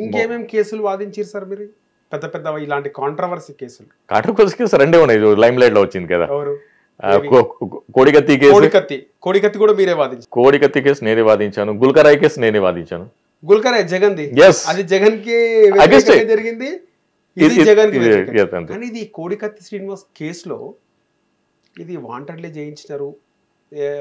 ఇంకేమేమి కేసులు వాదించారు సార్ మీరు? పెద్ద పెద్ద ఇలాంటి కాంట్రవర్సీ కేసులు. కాంట్రవర్సీ కేసు రెండే ఉన్నాయి, లైమ్ లైట్ లో వచ్చింది కదా. ఎవరు? కోడికత్తి కేసు. కోడికత్తి కూడా మీరే వాదించారు? కోడికత్తి కేసు నేనే వాదించాను. గుల్కరాయ్ కేసు నేనే వాదించాను. గుల్కరాయ్ జగన్ ది. అది జగన్ కి జరిగింది, ఇది జగన్ కి. కానీ ఇది కోడికత్తి శ్రీనివాస్ కేసులో ఇది వాంటెడ్లీ చేయించినారు,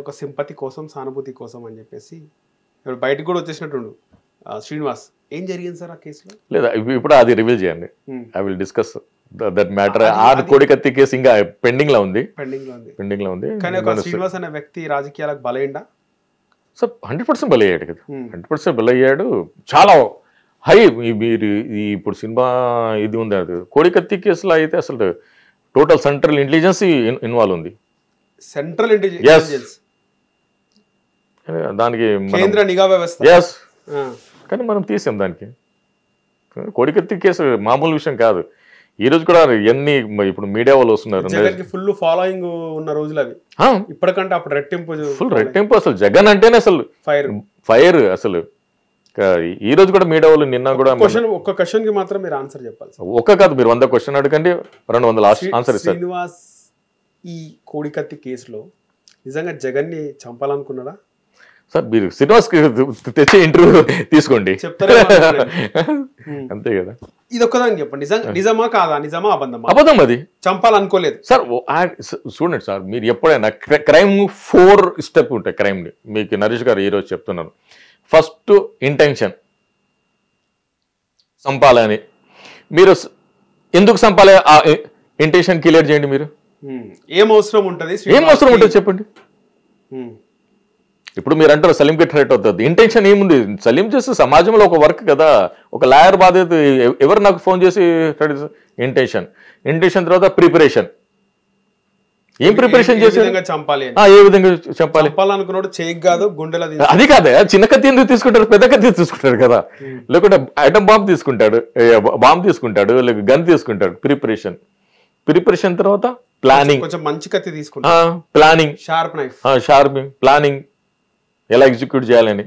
ఒక సింపతి కోసం, సానుభూతి కోసం అని చెప్పేసి బయటకు కూడా వచ్చేసినట్టుండు శ్రీనివాస్. ఏం జరిగింది సార్ ఆ కేసులో? లేదా ఇప్పుడు అది రివీల్ చేయండి. I will discuss that matter. ఆ కోడికత్తి కేసు ఇంకా పెండింగ్ లో ఉంది. కానీ ఒక శ్రీనివాస్ అనే వ్యక్తి రాజకీయాలకు బలైండా సార్? 100% బలయ్యాడు కదా, 100% బలయ్యాడు. చాలా హై. మీరు ఇప్పుడు సినిమా ఇది ఉంది, అది కోడికత్తి కేసులో అయితే అసలు టోటల్ సెంట్రల్ ఇంటెలిజెన్స్ ఇన్వాల్వ్ ఉంది. సెంట్రల్ ఇంటెలిజెన్స్ దానికి కేంద్ర నిఘా వ్యవస్థ. కానీ మనం తీసాం దానికి. కోడికత్తి కేసు మామూలు విషయం కాదు. ఈ రోజు కూడా ఎన్ని ఇప్పుడు మీడియా వాళ్ళు వస్తున్నారు, ఫుల్ ఫాలోయింగ్ ఉన్న రోజులు అవి. ఇప్పటికంటే అప్పుడు రెట్టింపు, ఫుల్ రెట్టింపు. అసలు జగన్ అంటేనే అసలు ఫైర్ అసలు. ఈ రోజు కూడా మీడియా వాళ్ళు నిన్న కూడా ఒక్క క్వశ్చన్ కి మాత్రం మీరు ఆన్సర్ చెప్పాలి. ఒక్క కాదు, మీరు 100 క్వశ్చన్ అడగండి, 200 ఆన్సర్ ఇస్తారు. శ్రీనివాస్ ఈ కోడికత్తి కేసులో నిజంగా జగన్ ని చంపాలనుకున్నారా సార్? మీరు శ్రీనివాస్ తెచ్చే ఇంటర్వ్యూ తీసుకోండి, చెప్తారా? అంతే కదా. ఇది ఒక్కదాన్ని చెప్పండి, నిజమా కాదా? నిజమా అబద్ధమా? అబద్ధం. అది చంపాలనుకోలేదు సార్. చూడండి సార్, మీరు ఎప్పుడైనా క్రైమ్ 4 స్టెప్ ఉంటాయి క్రైమ్ ని. మీకు నరేష్ గారు ఈరోజు చెప్తున్నాను. ఫస్ట్ ఇంటెన్షన్, చంపాలని. మీరు ఎందుకు చంపాలి, ఆ ఇంటెన్షన్ క్లియర్ చేయండి. మీరు ఏం అవసరం ఉంటుంది చెప్పండి. ఇప్పుడు మీరు అంటారు సలీంకి థ్రెట్ అవుతుంది, ఇంటెన్షన్ ఏముంది? సలీం చేస్తే సమాజంలో ఒక వర్క్ కదా, ఒక లాయర్ బాధ్యత. ఎవరు నాకు ఫోన్ చేసి ఇంటెన్షన్ తర్వాత ప్రిపరేషన్. ఏం ప్రిపరేషన్ చేసి చంపాలి, ఏ విధంగా చంపాలి అనుకున్నాడు? చేయకు కాదు, గుండెల. అది కాదే, చిన్న కత్తి ఎందుకు తీసుకుంటారు, పెద్ద కత్తి తీసుకుంటారు కదా. లేకుంటే ఐటమ్ బాంబ్ తీసుకుంటాడు, లేక గన్ తీసుకుంటాడు. ప్రిపరేషన్ తర్వాత ప్లానింగ్. కొంచెం మంచి కత్తి తీసుకుంటాడు, ప్లానింగ్, షార్ప్ నైఫ్, ప్లానింగ్ ఎలా ఎగ్జిక్యూట్ చేయాలని,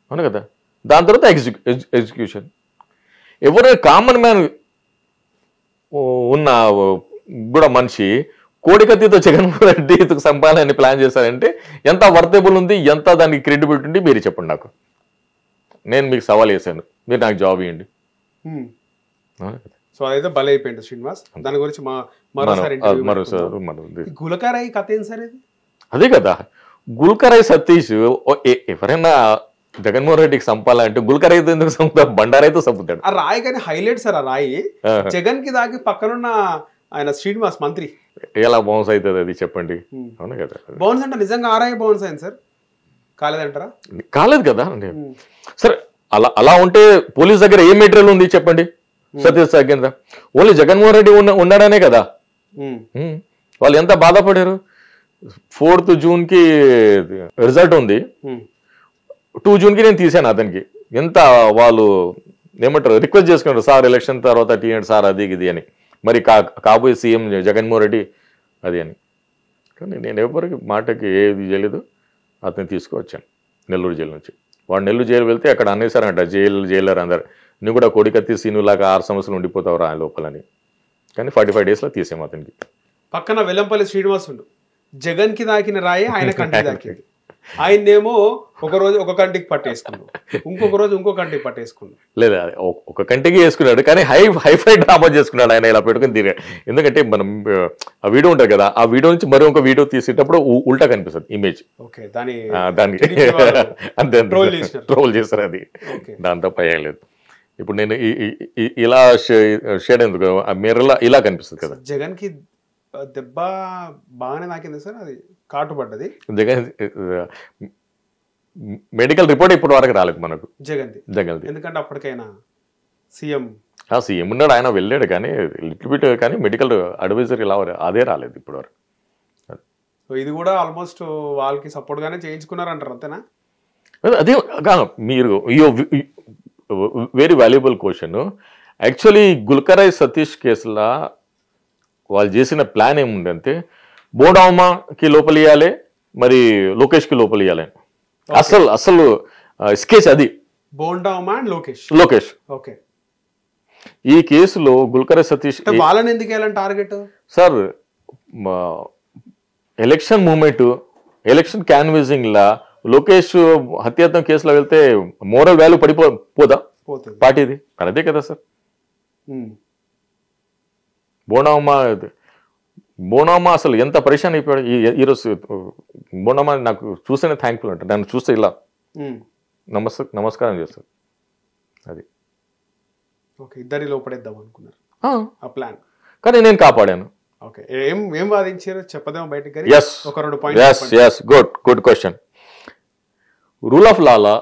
అవును కదా. దాని తర్వాత ఎగ్జిక్యూషన్. ఎవరైనా కామన్ మ్యాన్ ఉన్న కూడా మనిషి కోడికత్తితో జగన్మోహన్ రెడ్డి సంపాలని ప్లాన్ చేశారంటే ఎంత వర్తబుల్ ఉంది, ఎంత దానికి క్రెడిబిలిటీ ఉంది మీరు చెప్పండి నాకు. నేను మీకు సవాల్ చేశాను, మీరు నాకు జాబ్ ఇవ్వండి. సో అదైతే బల అయిపోయింది శ్రీనివాస్. దాని గురించి మరోసారి గులకరాయి కథ ఏం సార్? అదే కదా, గుల్కరాయ్ సతీష్. ఎవరైనా జగన్మోహన్ రెడ్డికి చంపాలంటే గుల్కరాయ్ ఎందుకు చంపుతాడు, బండారైతే చంపుతాడు. ఆ రాయి కానీ హైలైట్ సార్. ఆ రాయి జగన్ కి దాకి పక్కనున్న ఆయన శ్రీనివాస్ మంత్రి. ఎలా బౌన్స్ అవుతుంది అది చెప్పండి. అవును కదా, బౌన్స్ అంటే నిజంగా ఆ రాయి బౌన్స్ అయింది సార్? కాలేదంటారా? కాలేదు కదా సార్. అలా ఉంటే పోలీస్ దగ్గర ఏ మెటీరియల్ ఉంది చెప్పండి సతీష్ దగ్గర? ఓన్లీ జగన్మోహన్ రెడ్డి ఉన్నాడనే కదా. వాళ్ళు ఎంత బాధపడారు. 4th జూన్కి రిజల్ట్ ఉంది, 2 జూన్కి నేను తీసాను అతనికి. ఎంత వాళ్ళు ఏమంటారు, రిక్వెస్ట్ చేసుకున్నారు, సార్ ఎలక్షన్ తర్వాత తీయండి సార్ అది ఇది అని. మరి కాబోయే సీఎం జగన్మోహన్ రెడ్డి అది అని. కానీ నేను ఎవరికి మాటకి ఏది చేయలేదు, అతన్ని తీసుకువచ్చాను నెల్లూరు జైలు నుంచి. వాడు నెల్లూరు జైలు వెళ్తే అక్కడ అనేసారంట జైలర్ అందరు, నువ్వు కూడా కోడికత్తి సీనులాగా 6 సంవత్సరాలు ఉండిపోతావు రా లోపలని. కానీ 45 డేస్లో తీసాము అతనికి. పక్కన వెల్లంపల్లి శ్రీనివాస్ ఉండు, జగన్ కి దాకిన రాయి ఆయన కంటికి దాకింది. ఆయన్నేమో ఒక రోజు ఒక కంటికి పట్టేసుకున్నాడు, ఇంకొక రోజు ఇంకో కంటికి పట్టేసుకున్నాడు. లేదా ఒక కంటికి వేసుకున్నాడు, కానీ హైఫై డ్రామా చేసుకున్నాడు ఆయన ఇలా పెట్టుకుని తిరిగాడు. ఎందుకంటే మనం ఆ వీడియో ఉంటుంది కదా, ఆ వీడియో నుంచి మరో ఒక వీడియో తీసేటప్పుడు ఉల్టా కనిపిస్తుంది ఇమేజ్. దానికి ట్రోల్ చేస్తారు, అది దాంతో పయ్యలేదు. ఇప్పుడు నేను ఇలా షేడ్ ఎందుకు మిర్రర్లా ఇలా కనిపిస్తుంది కదా. జగన్ కి దెబ్బ బాగానే నాకింది సార్, అది కాటు పడ్డది. జగన్ మెడికల్ రిపోర్ట్ ఇప్పటి వరకు రాలేదు మనకు జగన్. ఎందుకంటే అప్పటికైనా సీఎం ఉన్నాడు, ఆయన వెళ్ళాడు, కానీ లిటిల్ బిట్, కానీ మెడికల్ అడ్వైజర్ ఇలా అదే రాలేదు ఇప్పటి వరకు. సో ఇది కూడా ఆల్మోస్ట్ వాళ్ళకి సపోర్ట్ గానే చేయించుకున్నారంటారు, అంతేనా? అదే మీరు very valuable question. Actually Gulkarai Satish కేసులో వాళ్ళు చేసిన ప్లాన్ ఏముందంటే బోడామాకి లోపల ఇవ్వాలి, మరి లోకేష్కి లోపల ఇవ్వాలి. అసలు స్కెచ్ అది. బోండా ఉమా అండ్ లోకేష్. ఓకే. ఈ కేసులో గుల్కర సతీష్ వాళ్ళని ఎందుకు వెళ్ళాలని target sir? Election moment, election canvassing లా లోకేష్ హత్యాయత్నం కేసులో వెళ్తే మోరల్ వాల్యూ పడిపోదా పార్టీది? అదే కదా సార్. బోనామా అసలు ఎంత పరిశాన్ అయిపోయాడు ఈరోజు. బోనామా నాకు చూస్తేనే థ్యాంక్ఫుల్ అంటే, నన్ను చూస్తే ఇలా నమస్కారం చేస్తారు. అది ఇద్దరి లోపడేద్దాం అనుకున్నారు ఆ ప్లాన్, కానీ నేను కాపాడాను. ఓకే, ఏం వాదించారు చెప్పదేమో బయటకి. Good question. రూల్ ఆఫ్ లాలా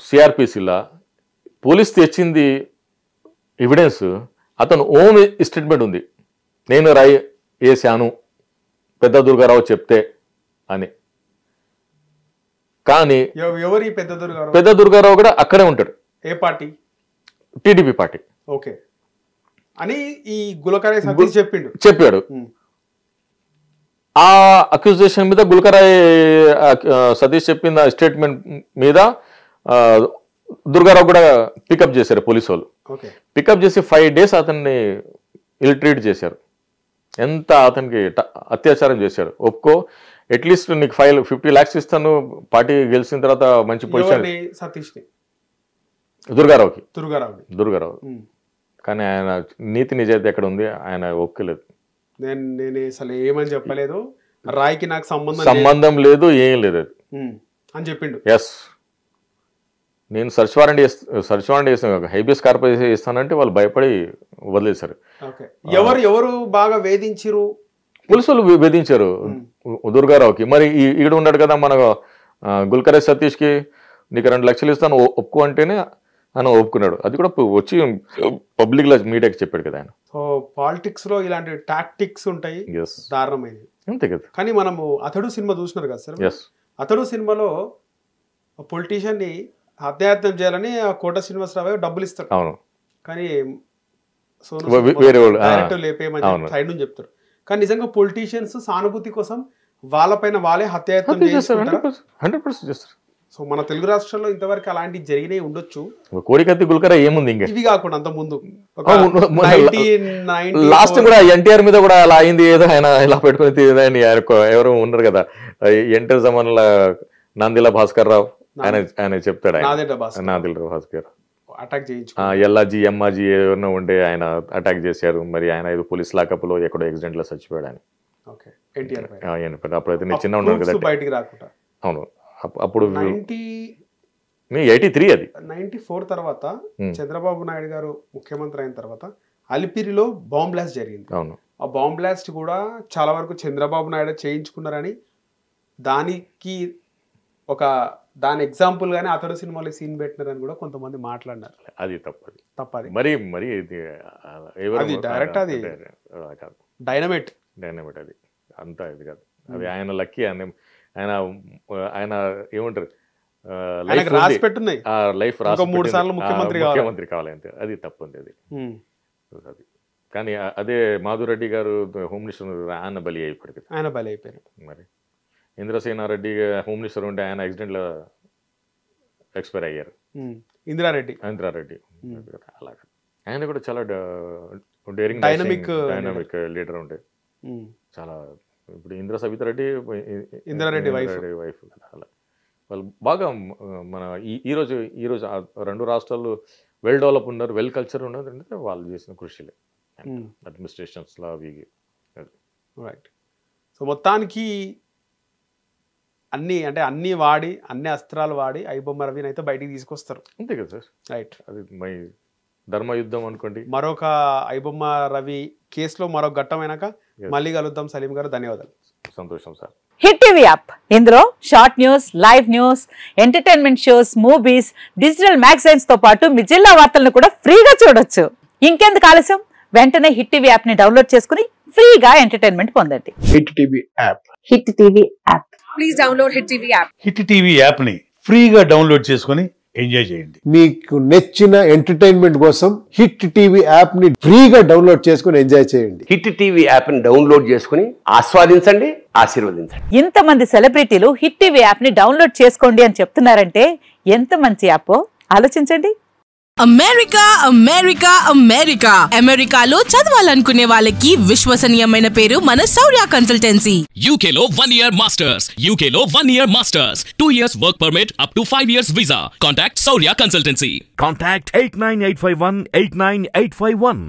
సిఆర్పిసిలా పోలీస్ తెచ్చింది ఎవిడెన్స్, అతను ఓన్ స్టేట్మెంట్ ఉంది, నేను రాయి వేసాను పెద్ద దుర్గారావు చెప్తే అని. కానీ ఎవరి పెద్ద దుర్గారావు కూడా అక్కడే ఉంటాడు. ఏ పార్టీ? TDP party. ఓకే అని ఈ గులకరాయ్ చెప్పాడు. ఆ అక్యూజేషన్ మీద గుల్కరాయ్ సతీష్ చెప్పిన స్టేట్మెంట్ మీద దుర్గారావు కూడా పికప్ చేశారు పోలీసు వాళ్ళు. పికప్ చేసి 5 days అతన్ని ఇల్ట్రీట్ చేశారు. ఎంత అతనికి అత్యాచారం చేశారు. ఒప్పుకో, అట్లీస్ట్ నీకు 50 lakhs ఇస్తాను పార్టీ గెలిచిన తర్వాత మంచి పొజిషన్. దుర్గారావు. కానీ ఆయన నీతి నిజాయితీ ఎక్కడ ఉంది? ఆయన ఒప్పుకోలేదు. నేను అసలు ఏమని చెప్పలేదు, రాయ్కి నాకు సంబంధం లేదు, ఏం లేదు అని చెప్పిండు. ఎస్, నేను సర్చ్ వారెంట్ చేస్తాను, హైబియస్ కార్పస్ ఇస్తానంటే వాళ్ళు భయపడి వదిలేశారు. ఎవరు బాగా వేధించారు? పోలీసులు వేధించారు దుర్గారావుకి. మరి ఈడు ఉన్నాడు కదా మన గుల్కరే సతీష్కి, నీకు 2 lakhs ఇస్తాను ఒప్పుకో అంటేనే ఆయన ఒప్పుకున్నాడు. అది కూడా వచ్చి పబ్లిక్ లా మీడియాకి చెప్పాడు కదా ఆయన. సో పాలిటిక్స్ లో ఇలాంటి టాక్టిక్స్ ఉంటాయి, దారుణమైనవి. అంతే కదా. కానీ మనము అతడు సినిమా చూసినారు కదా సార్. అతడు సినిమాలో పొలిటీషియన్ ని హత్యాయత్నం చేయాలని కోట శ్రీనివాసరావు డబ్బులు ఇస్తాడు. అవును. కానీ డైరెక్టర్ లేపేయమని సైడ్ నుంచి చెప్తారు. కానీ నిజంగా పొలిటీషియన్స్ సానుభూతి కోసం వాళ్ళపైన వాళ్ళే హత్యాయత్నం చేసుకుంటారు. 100% చేస్తారు. సో మన తెలుగు రాష్ట్రాల్లో ఇంతవరకు అలాంటివి జరిగినాయి ఉండొచ్చు. కోడికత్తి గుల్కరా ఏముంది ఇంకా ఇవి కాకుండా అంత ముందు లాస్ట్ కూడా ఎన్టీఆర్ మీద కూడా అలా అయింది. ఏదో ఆయన ఇలా పెట్టుకుని తీయదని ఎవరు ఉన్నారు కదా, ఎన్టీఆర్ జమాన్ల నందిల భాస్కర్ రావు ఆయన చెప్తాడు. నాదిల భాస్కర్ అటాక్ చేయించు ఎల్లాజీ ఎమ్మాజీ ఎవరినో ఉండే ఆయన అటాక్ చేశారు. మరి ఆయన ఏదో పోలీస్ లాకప్ లో ఎక్కడో యాక్సిడెంట్ లో చచ్చిపోయాడు ఆయన. అప్పుడైతే నేను చిన్న ఉన్నాను కదా బయటికి రాకుండా. అవును, అప్పుడు 83 అది 94 తర్వాత చంద్రబాబు నాయుడు గారు ముఖ్యమంత్రి అయిన తర్వాత అలిపిరిలో బాంబ్ బ్లాస్ట్ జరిగింది. అవును, ఆ బాంబ్ బ్లాస్ట్ కూడా చాలా వరకు చంద్రబాబు నాయుడు చేయించుకున్నారని, దానికి దాని ఎగ్జాంపుల్ గానే అతడు సినిమాలో సీన్ పెట్టినారని కూడా కొంతమంది మాట్లాడినారు. అది తప్పది మరి అది డైరెక్ట్, అది డైనమైట్ అది అంతా ఇది కాదు. అది ఆయన లక్కీ. ఆయన ఏమంటారు, రాసి పెట్టున్నాయి లైఫ్ 3 సార్లు ముఖ్యమంత్రి కావాలి అంతే. అది తప్పుంది అది. కానీ అదే మాధురెడ్డి గారు హోమ్ మినిస్టర్, ఆయన బలి అయిపోయాడు. మరి ఇంద్రసేనారెడ్డి హోమ్ మినిస్టర్ ఉంటే ఆయన యాక్సిడెంట్ లో ఎక్స్పైర్ అయ్యారు. ఇందిరారెడ్డి అలాగా ఆయన కూడా చాలా డైనమిక్ లీడర్ ఉండే. చాలా ఇప్పుడు ఇంద్రసవితారెడ్డి ఇందిరారెడ్డి వైఫ్ అలా వాళ్ళు బాగా మన ఈరోజు 2 రాష్ట్రాలు వెల్ డెవలప్ ఉన్నారు, వెల్ కల్చర్ ఉన్నారు అంటే వాళ్ళు చేసిన కృషిలే, అడ్మినిస్ట్రేషన్స్ లా అవి. రైట్. సో మొత్తానికి అన్ని వాడి అన్ని అస్త్రాలు వాడి ఐబొమ్మ రవిని అయితే బయటికి తీసుకొస్తారు. అంతే కదా సార్. రైట్. అది మై ధర్మయుద్ధం అనుకోండి. మరొక ఐబొమ్మ రవి కేసులో మరొక ఘట్టమైనాక మళ్ళీ కలుద్దాం. సలీం గారు ధన్యవాదాలు. సంతోషం సార్. హిట్ టీవీ యాప్, ఇందులో short news, live news, entertainment shows, movies, digital magazines తో పాటు మీ జిల్లా వార్తలను కూడా ఫ్రీగా చూడొచ్చు. ఇంకెందుకు ఆలస్యం, వెంటనే హిట్ టీవీ యాప్ ని డౌన్లోడ్ చేసుకుని ఫ్రీగా ఎంటర్టైన్మెంట్ పొందండి. Hit TV app. Hit TV app. Please download hit TV app. Hit TV app ని ఫ్రీగా డౌన్లోడ్ చేసుకుని ఎంజాయ్ చేయండి. మీకు నచ్చిన ఎంటర్టైన్మెంట్ కోసం హిట్ టీవీ యాప్ ని ఫ్రీగా డౌన్లోడ్ చేసుకుని ఎంజాయ్ చేయండి. హిట్ టీవీ యాప్ ని డౌన్లోడ్ చేసుకుని ఆస్వాదించండి, ఆశీర్వదించండి. ఇంతమంది సెలబ్రిటీలు హిట్ టీవీ యాప్ ని డౌన్లోడ్ చేసుకోండి అని చెప్తున్నారంటే ఎంత మంచి యాప్. ఆలోచించండి. అమెరికా అమెరికా అమెరికా అమెరికాలో చదవాలనుకునే వాళ్ళకి విశ్వసనీయమైన పేరు మన శౌర్య కన్సల్టెన్సీ. UK లో 1 year masters, UK లో 1 year masters, 2 years work permit up to 5 years visa. Contact Saurya Consultancy. Contact 89851 89851.